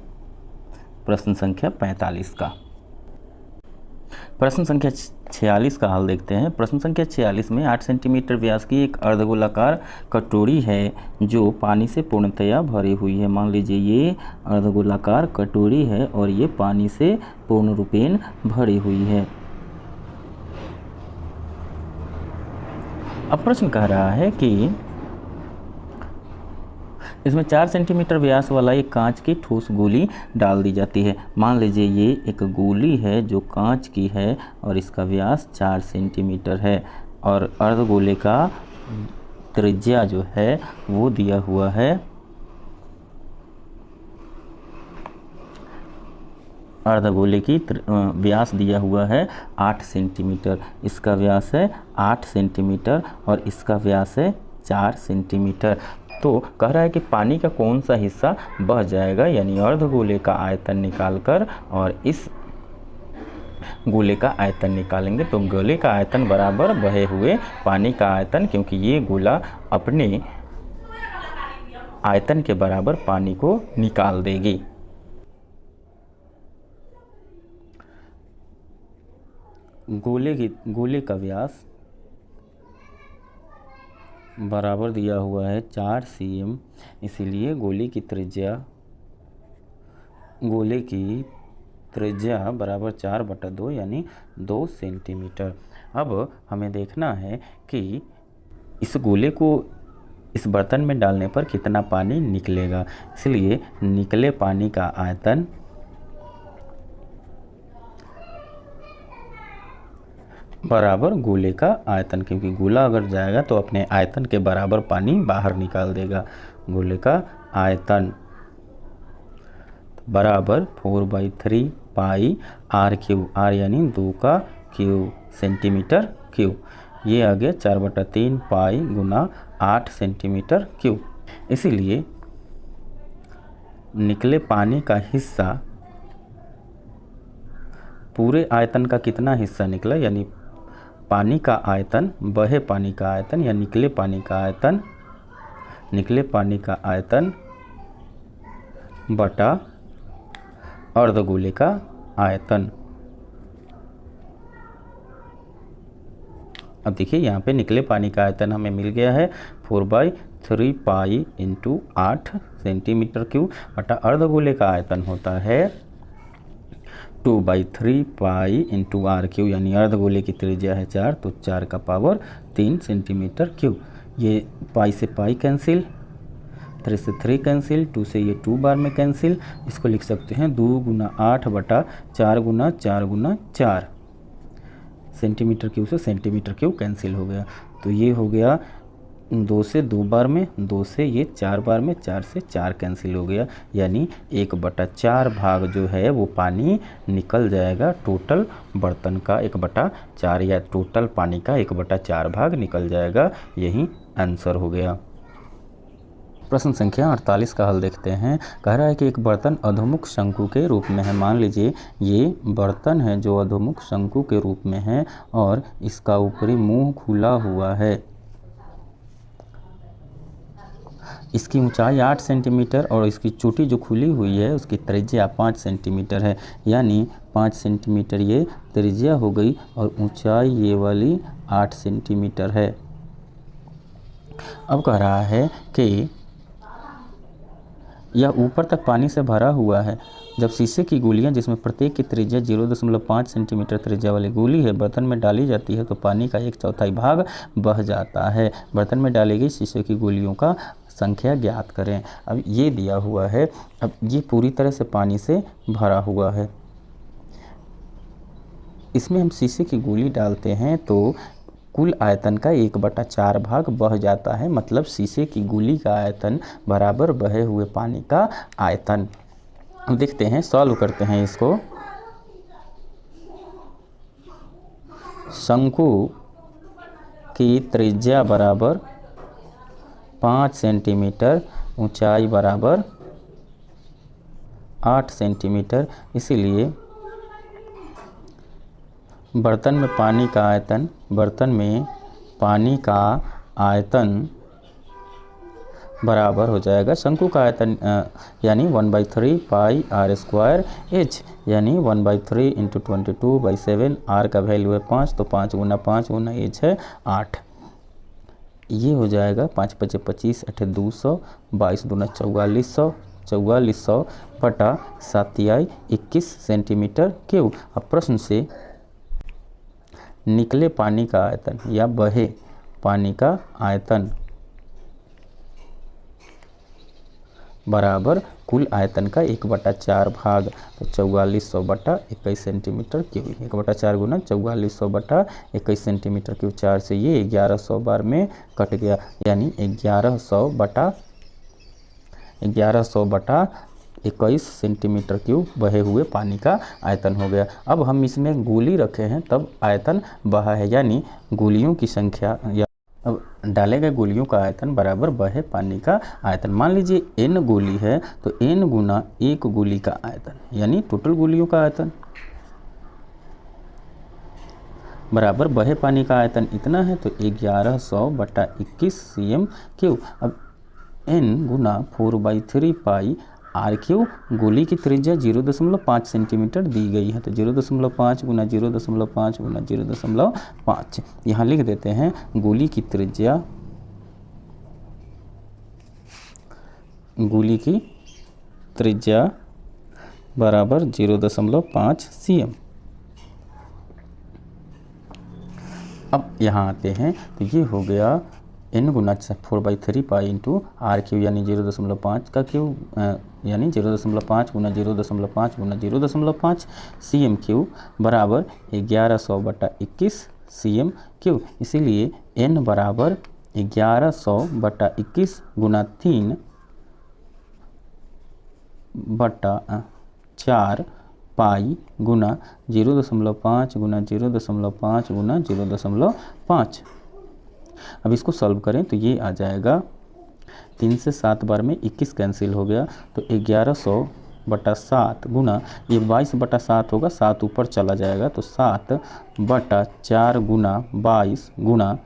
A: प्रश्न संख्या 45 का। प्रश्न संख्या 46 का हल देखते हैं। प्रश्न संख्या 46 में 8 सेंटीमीटर व्यास की एक अर्धगोलाकार कटोरी है जो पानी से पूर्णतया भरी हुई है। मान लीजिए ये अर्धगोलाकार कटोरी है और ये पानी से पूर्ण रूपेण भरी हुई है। अब प्रश्न कह रहा है कि इसमें 4 सेंटीमीटर व्यास वाला एक कांच की ठोस गोली डाल दी जाती है। मान लीजिए ये एक गोली है जो कांच की है और इसका व्यास 4 सेंटीमीटर है और अर्धगोले का त्रिज्या जो है वो दिया हुआ है, अर्धगोले की व्यास दिया हुआ है 8 सेंटीमीटर। इसका व्यास है 8 सेंटीमीटर और इसका व्यास है 4 सेंटीमीटर। तो कह रहा है कि पानी का कौन सा हिस्सा बह जाएगा, यानी अर्धगोले का आयतन निकालकर और इस गोले का आयतन निकालेंगे तो गोले का आयतन बराबर बहे हुए पानी का आयतन, क्योंकि ये गोला अपने आयतन के बराबर पानी को निकाल देगी। गोले का व्यास बराबर दिया हुआ है 4 cm, इसीलिए गोले की त्रिज्या बराबर 4/2 यानी 2 सेंटीमीटर। अब हमें देखना है कि इस गोले को इस बर्तन में डालने पर कितना पानी निकलेगा, इसलिए निकले पानी का आयतन बराबर गोले का आयतन, क्योंकि गोला अगर जाएगा तो अपने आयतन के बराबर पानी बाहर निकाल देगा। गोले का आयतन बराबर 4/3 पाई आर क्यू, आर यानी 2 का क्यू, सेंटीमीटर क्यू। ये आ गया 4/3 पाई गुना 8 सेंटीमीटर क्यू। इसीलिए निकले पानी का हिस्सा पूरे आयतन का कितना हिस्सा निकला, यानी पानी का आयतन, बहे पानी का आयतन या निकले पानी का आयतन बटा अर्धगोले का आयतन। अब देखिए यहाँ पे निकले पानी का आयतन हमें मिल गया है 4/3 पाई इंटू 8 सेंटीमीटर क्यूब बटा अर्धगोले का आयतन होता है 2/3 पाई इंटू आर क्यू, यानी अर्धगोले की त्रिज्या है 4, तो 4 का पावर 3 सेंटीमीटर क्यूब। ये पाई से पाई कैंसिल, 3 से 3 कैंसिल, 2 से ये 2 बार में कैंसिल। इसको लिख सकते हैं 2 गुना 8 बटा 4 गुना 4 गुना 4। सेंटीमीटर क्यूब से सेंटीमीटर क्यूब कैंसिल हो गया, तो ये हो गया 2 से 2 बार में, 2 से ये 4 बार में, 4 से 4 कैंसिल हो गया, यानी 1/4 भाग जो है वो पानी निकल जाएगा। टोटल बर्तन का 1/4 या टोटल पानी का 1/4 भाग निकल जाएगा। यही आंसर हो गया। प्रश्न संख्या 48 का हल देखते हैं। कह रहा है कि एक बर्तन अधोमुख शंकु के रूप में है। मान लीजिए ये बर्तन है जो अधोमुख शंकु के रूप में है और इसका ऊपरी मुंह खुला हुआ है। इसकी ऊंचाई 8 सेंटीमीटर और इसकी चोटी जो खुली हुई है उसकी त्रिज्या 5 सेंटीमीटर है, यानी 5 सेंटीमीटर ये त्रिज्या हो गई और ऊंचाई ये वाली 8 सेंटीमीटर है। अब कह रहा है कि यह ऊपर तक पानी से भरा हुआ है। जब शीशे की गोलियां जिसमें प्रत्येक की त्रिज्या 0.5 सेंटीमीटर त्रिज्या वाली गोली है बर्तन में डाली जाती है तो पानी का 1/4 भाग बह जाता है। बर्तन में डाली गई शीशे की गोलियों का संख्या ज्ञात करें। अब ये दिया हुआ है, अब ये पूरी तरह से पानी से भरा हुआ है। इसमें हम शीशे की गोली डालते हैं तो कुल आयतन का 1/4 भाग बह जाता है, मतलब शीशे की गोली का आयतन बराबर बहे हुए पानी का आयतन। हम देखते हैं, सॉल्व करते हैं इसको। शंकु की त्रिज्या बराबर 5 सेंटीमीटर, ऊंचाई बराबर 8 सेंटीमीटर, इसीलिए बर्तन में पानी का आयतन बराबर हो जाएगा शंकु का आयतन, यानी 1/3 पाई आर स्क्वायर एच, यानी 1/3 इंटू 22/7। आर का वैल्यू है 5, तो 5 गुना 5 गुना एच है 8। ये हो जाएगा 5 × 5 = 25, 8 × 200, 22 दूना 4400, 4400 बटा 7 21 सेंटीमीटर क्यूब। अब प्रश्न से निकले पानी का आयतन या बहे पानी का आयतन बराबर कुल आयतन का 1/4 भाग, तो 4400 बटा 21 सेंटीमीटर क्यूब। 1/4 गुना 4400 बटा 21 सेंटीमीटर क्यूब। 4 से ये 1100 बार में कट गया, यानी 1100 बटा 21 सेंटीमीटर क्यूब बहे हुए पानी का आयतन हो गया। अब हम इसमें गोली रखे हैं तब आयतन बहा है, यानी गोलियों की संख्या या अब डाले गए गोलियों का आयतन बराबर बहे पानी का आयतन। मान लीजिए n गोली है तो n गुना 1 गोली का आयतन, यानी टोटल गोलियों का आयतन बराबर बहे पानी का आयतन इतना है, तो 1100 बटा 21 cm क्यूब। अब n गुना 4/3 पाई आर क्यू, गोली की त्रिज्या 0.5 सेंटीमीटर दी गई है, तो 0.5 गुना 0.5 गुना 0.5 यहाँ लिख देते हैं। गोली की त्रिज्या गोली की त्रिज्या बराबर 0.5 cm। अब यहाँ आते हैं तो ये हो गया n गुना 4/3 पाई इंटू आर क्यू यानी 0.5 का क्यू यानी 0.5 गुना 0.5 गुना 0.5 cm क्यू बराबर 1100/21 cm क्यू। इसीलिए n बराबर 1100/21 गुना 3/4 पाई गुना 0.5 गुना 0.5 गुना 0.5। अब इसको सॉल्व करें तो ये आ जाएगा 3 से 7 बार में 21 कैंसिल हो गया तो 1100/7 गुना ये 22/7 होगा, 7 ऊपर चला जाएगा तो 7/4 गुना 22 गुना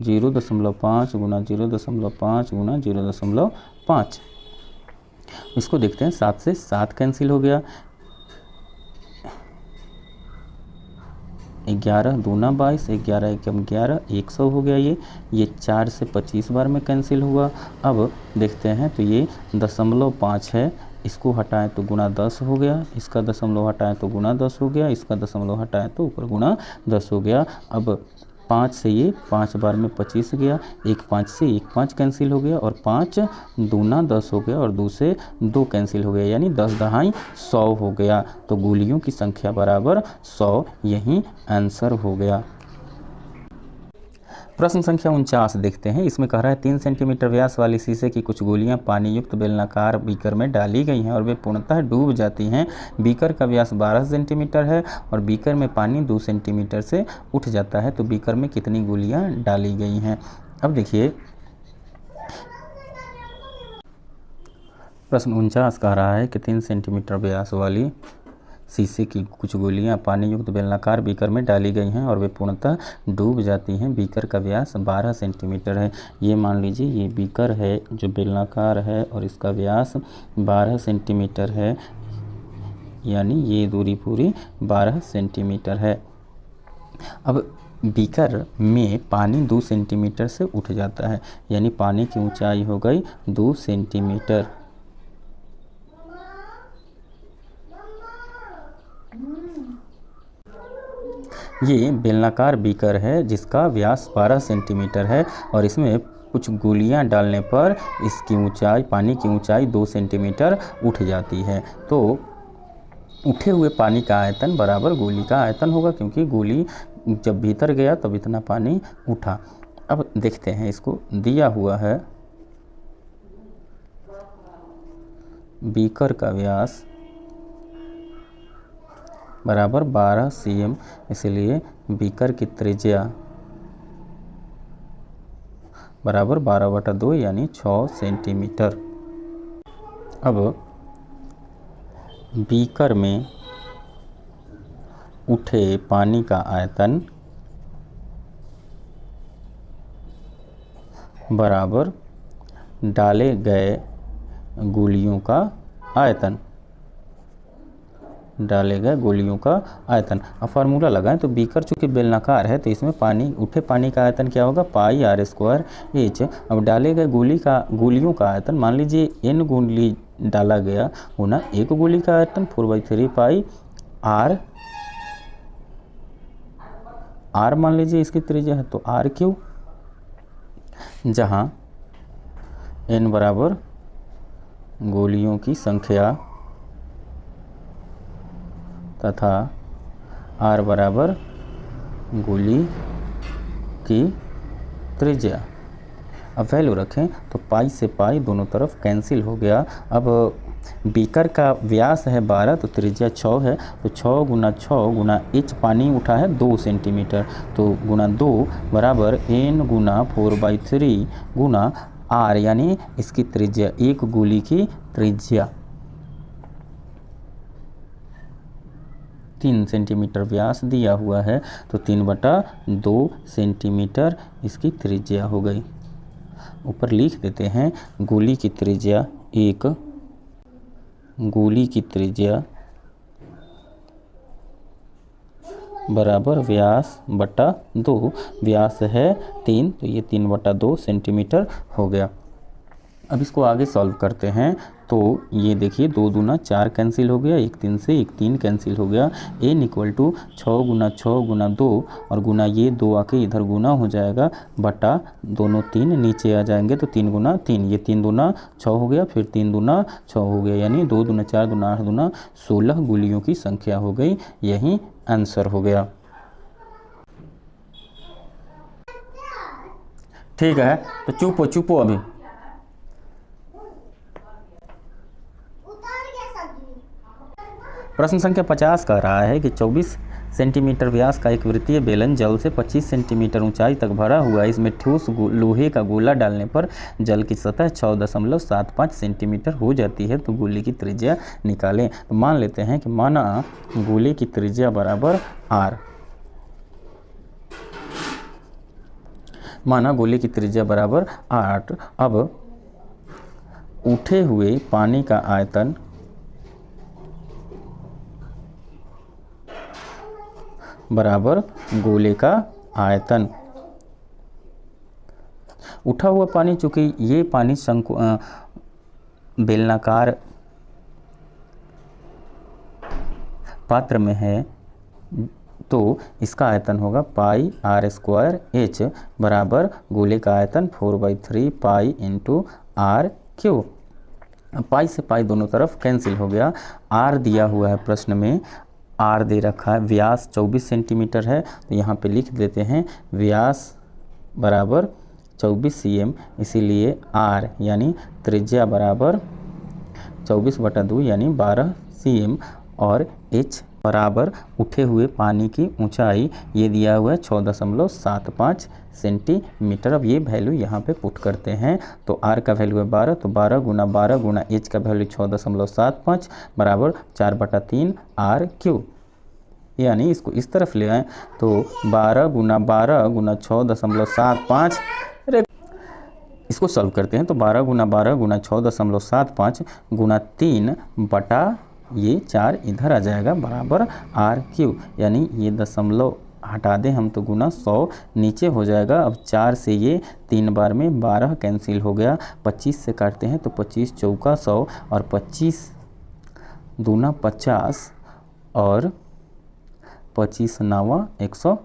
A: 0.5 गुना 0.5 गुना 0.5। इसको देखते हैं, 7 से 7 कैंसिल हो गया, 11 दूना 22, 11 एकम 11, 100 हो गया। ये 4 से 25 बार में कैंसिल हुआ। अब देखते हैं तो ये 0.5 है, इसको हटाएं तो गुना 10 हो गया, इसका दशमलव हटाएं तो गुना 10 हो गया, इसका दशमलव हटाएं तो ऊपर गुना 10 हो गया। अब 5 से ये 5 बार में 25 गया, 1 5 से 1 5 कैंसिल हो गया और 5 दूना 10 हो गया और 2 से 2 कैंसिल हो गया यानी 10 दहाई 100 हो गया। तो गोलियों की संख्या बराबर 100 यही आंसर हो गया। प्रश्न संख्या 49 देखते हैं। इसमें कह रहा है 3 सेंटीमीटर व्यास वाली शीशे की कुछ गोलियां पानी युक्त बेलनाकार बीकर में डाली गई हैं और वे पूर्णतः डूब जाती हैं। बीकर का व्यास 12 सेंटीमीटर है और बीकर में पानी 2 सेंटीमीटर से उठ जाता है, तो बीकर में कितनी गोलियां डाली गई हैं। अब देखिए प्रश्न 49 कह रहा है कि 3 सेंटीमीटर व्यास वाली शीशे की कुछ गोलियां पानी युक्त बेलनाकार बीकर में डाली गई हैं और वे पूर्णतः डूब जाती हैं। बीकर का व्यास 12 सेंटीमीटर है। ये मान लीजिए ये बीकर है जो बेलनाकार है और इसका व्यास 12 सेंटीमीटर है, यानी ये दूरी पूरी 12 सेंटीमीटर है। अब बीकर में पानी 2 सेंटीमीटर से उठ जाता है, यानी पानी की ऊंचाई हो गई 2 सेंटीमीटर। ये बेलनाकार बीकर है जिसका व्यास 12 सेंटीमीटर है और इसमें कुछ गोलियां डालने पर इसकी ऊंचाई, पानी की ऊंचाई 2 सेंटीमीटर उठ जाती है। तो उठे हुए पानी का आयतन बराबर गोली का आयतन होगा, क्योंकि गोली जब भीतर गया तब इतना पानी उठा। अब देखते हैं, इसको दिया हुआ है बीकर का व्यास बराबर 12 cm, इसलिए बीकर की त्रिज्या बराबर 12/2 यानी 6 सेंटीमीटर। अब बीकर में उठे पानी का आयतन बराबर डाले गए गोलियों का आयतन, डाले गए गोलियों का आयतन। अब फार्मूला लगाएं तो बीकर चूंकि बेलनाकार है तो इसमें पानी, उठे पानी का आयतन क्या होगा, पाई r² h। अब डाले गए गोलियों का आयतन, मान लीजिए n गोली डाला गया होना एक गोली का आयतन 4/3 पाई r मान लीजिए इसकी त्रिज्या है तो r3, जहां n बराबर गोलियों की संख्या तथा r बराबर गोली की त्रिज्या। अब वैल्यू रखें तो पाई से पाई दोनों तरफ कैंसिल हो गया। अब बीकर का व्यास है 12 तो त्रिज्या 6 है, तो 6 गुना 6 गुना h पानी उठा है 2 सेंटीमीटर, तो गुना 2 बराबर n गुना 4/3 गुना r, यानी इसकी त्रिज्या, एक गोली की त्रिज्या 3 सेंटीमीटर व्यास दिया हुआ है तो 3/2 सेंटीमीटर इसकी त्रिज्या हो गई। ऊपर लिख देते हैं गोली की त्रिज्या, एक गोली की त्रिज्या बराबर व्यास बटा 2, व्यास है 3 तो ये 3/2 सेंटीमीटर हो गया। अब इसको आगे सॉल्व करते हैं। तो ये देखिए 2 दूना 4 कैंसिल हो गया, 1 3 से 1 3 कैंसिल हो गया। n इक्वल टू 6 गुना 6 गुना 2 और गुना ये 2 आके इधर गुना हो जाएगा बटा दोनों 3 नीचे आ जाएंगे तो 3 गुना 3, ये 3 दूना 6 हो गया, फिर 3 दूना 6 हो गया, यानी 2 दूना 4 दूना 8 दूना 16 गोलियों की संख्या हो गई। यही आंसर हो गया। ठीक है, तो चुपो चुपो अभी। प्रश्न संख्या 50 कह रहा है कि 24 सेंटीमीटर व्यास का एक वृत्तीय बेलन जल से 25 सेंटीमीटर ऊंचाई तक भरा हुआ है। इसमें ठोस लोहे का गोला डालने पर जल की सतह 6.75 सेंटीमीटर हो जाती है, तो गोले की त्रिज्या निकालें। तो मान लेते हैं कि माना गोले की त्रिज्या बराबर r, माना गोले की त्रिज्या बराबर 8। अब उठे हुए पानी का आयतन बराबर गोले का आयतन। उठा हुआ पानी, चूंकि ये पानी बेलनाकार पात्र में है तो इसका आयतन होगा पाई r स्क्वायर h बराबर गोले का आयतन 4/3 पाई इंटू r क्यू। पाई से पाई दोनों तरफ कैंसिल हो गया। r दिया हुआ है प्रश्न में, r दे रखा है, व्यास 24 सेंटीमीटर है तो यहाँ पे लिख देते हैं व्यास बराबर 24 cm, इसीलिए r यानी त्रिज्या बराबर 24/2 यानी 12 cm और h बराबर उठे हुए पानी की ऊंचाई ये दिया हुआ है 6.75 सेंटीमीटर। अब ये वैल्यू यहाँ पे पुट करते हैं तो r का वैल्यू है 12, तो 12 गुना h का वैल्यू 6.75 बराबर 4/3 r क्यू। यानी इसको इस तरफ ले आए तो 12 गुना 6.75, इसको सॉल्व करते हैं तो 12 गुना 6.75 गुना 3 बटा ये 4 इधर आ जाएगा बराबर r क्यू। यानी ये दशमलव हटा दें हम तो गुना 100 नीचे हो जाएगा। अब 4 से ये 3 बार में 12 कैंसिल हो गया, 25 से काटते हैं तो 25 चौका 100 और 25 दूना 50 और 25 नावा 100,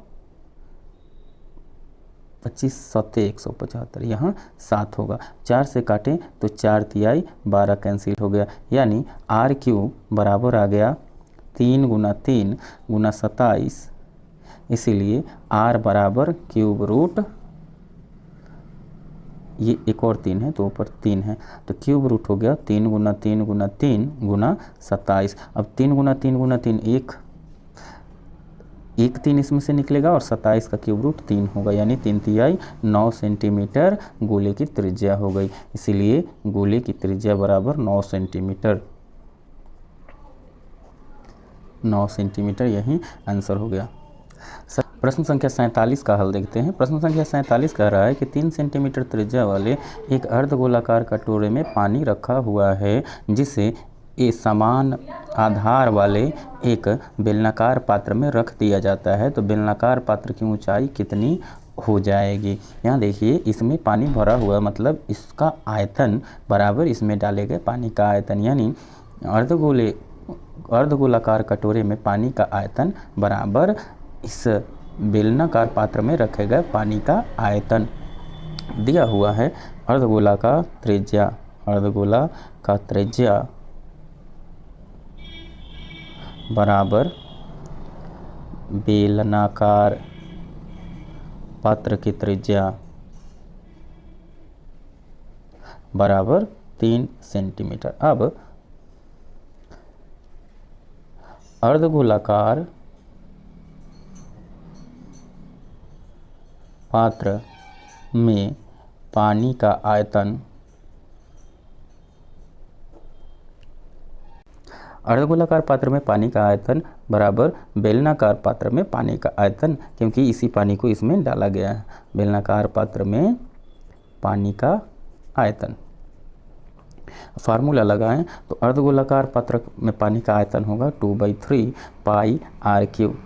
A: 25 सत्ते 175, यहाँ 7 होगा। 4 से काटें तो 4 तिहाई 12 कैंसिल हो गया, यानी r क्यूब बराबर आ गया 3 गुना 3 गुना 27, इसीलिए r बराबर क्यूब रूट, ये एक और 3 है तो ऊपर 3 है तो क्यूब रूट हो गया 3 गुना 3 गुना 3 गुना 27। अब 3 गुना 3 गुना 3 एक 3 इसमें से निकलेगा और 27 का क्यूब रूट 3 होगा, यानी 3 तिहाई 9 सेंटीमीटर गोले की त्रिज्या हो गई। इसीलिए गोले की त्रिज्या बराबर 9 सेंटीमीटर, 9 सेंटीमीटर यही आंसर हो गया। प्रश्न संख्या 47 का हल देखते हैं। प्रश्न संख्या 47 कह रहा है कि 3 सेंटीमीटर त्रिज्या वाले एक अर्धगोलाकार कटोरे में पानी रखा हुआ है जिसे एक समान आधार वाले एक बेलनाकार पात्र में रख दिया जाता है, तो बेलनाकार पात्र की ऊंचाई कितनी हो जाएगी। यहाँ देखिए इसमें पानी भरा हुआ मतलब इसका आयतन बराबर इसमें डाले गए पानी का आयतन, यानी अर्धगोलाकार कटोरे में पानी का आयतन बराबर इस बेलनाकार पात्र में रखे गए पानी का आयतन। दिया हुआ है अर्धगोला का त्रिज्या बराबर बेलनाकार पात्र की त्रिज्या बराबर 3 सेंटीमीटर। अब अर्धगोलाकार पात्र में पानी का आयतन, अर्धगोलाकार पात्र में पानी का आयतन बराबर बेलनाकार पात्र में पानी का आयतन, क्योंकि इसी पानी को इसमें डाला गया है। बेलनाकार पात्र में पानी का आयतन, फार्मूला लगाएं तो अर्धगोलाकार पात्र में पानी का आयतन होगा 2/3 पाई r क्यूब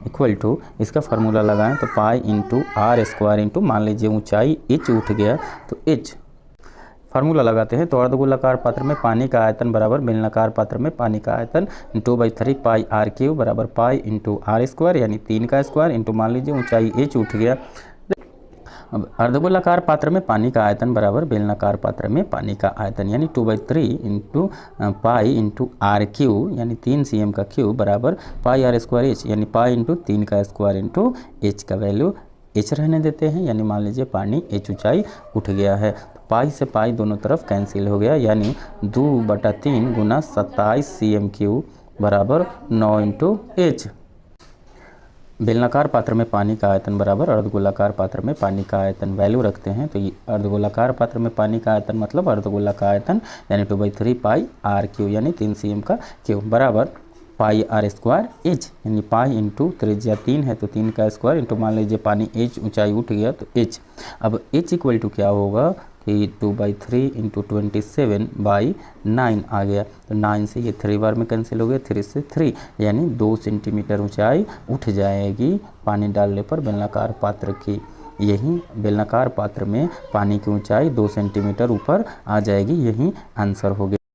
A: इक्वल टू, इसका फार्मूला लगाएं तो pi into r square into, मान लीजिए ऊंचाई h उठ गया तो h फार्मूला लगाते हैं तो अर्धगोलाकार पात्र में पानी का आयतन बराबर बेलनाकार पात्र में पानी का आयतन 2/3 पाई आर क्यूब बराबर पाई इंटू आर स्क्वायर यानी 3 का स्क्वायर इंटू मान लीजिए ऊंचाई h उठ गया। अब अर्धगोलाकार पात्र में पानी का आयतन बराबर बेलनाकार पात्र में पानी का आयतन यानी 2/3 into pi into R cube यानी 3 cm का क्यूब बराबर पाई आर स्क्वायर एच यानी पाई इंटू 3 का स्क्वायर इंटू एच का वैल्यू एच रहने देते हैं यानी मान लीजिए पानी एच ऊंचाई उठ गया है। तो पाई से पाई दोनों तरफ कैंसिल हो गया यानी 2/3 गुना 27 cm क्यूब बराबर 9 इंटू एच। बेलनाकार पात्र में पानी का आयतन बराबर अर्धगोलाकार पात्र में पानी का आयतन वैल्यू रखते हैं तो ये अर्धगोलाकार पात्र में पानी का आयतन मतलब अर्धगोला का आयतन यानी 2/3 पाई आर क्यू यानी 3 cm का क्यूब बराबर पाई आर स्क्वायर एच यानी पाई इंटू त्रिज्या 3 है तो 3 का स्क्वायर इंटू मान लीजिए पानी एच ऊंचाई उठ गया तो एच। अब एच इक्वल टू क्या होगा कि 2/3 इंटू 27/9 आ गया तो 9 से ये 3 बार में कैंसिल हो गया 3 से 3 यानी 2 सेंटीमीटर ऊंचाई उठ जाएगी पानी डालने पर बेलनाकार पात्र की। यही बेलनाकार पात्र में पानी की ऊंचाई 2 सेंटीमीटर ऊपर आ जाएगी, यही आंसर हो गया।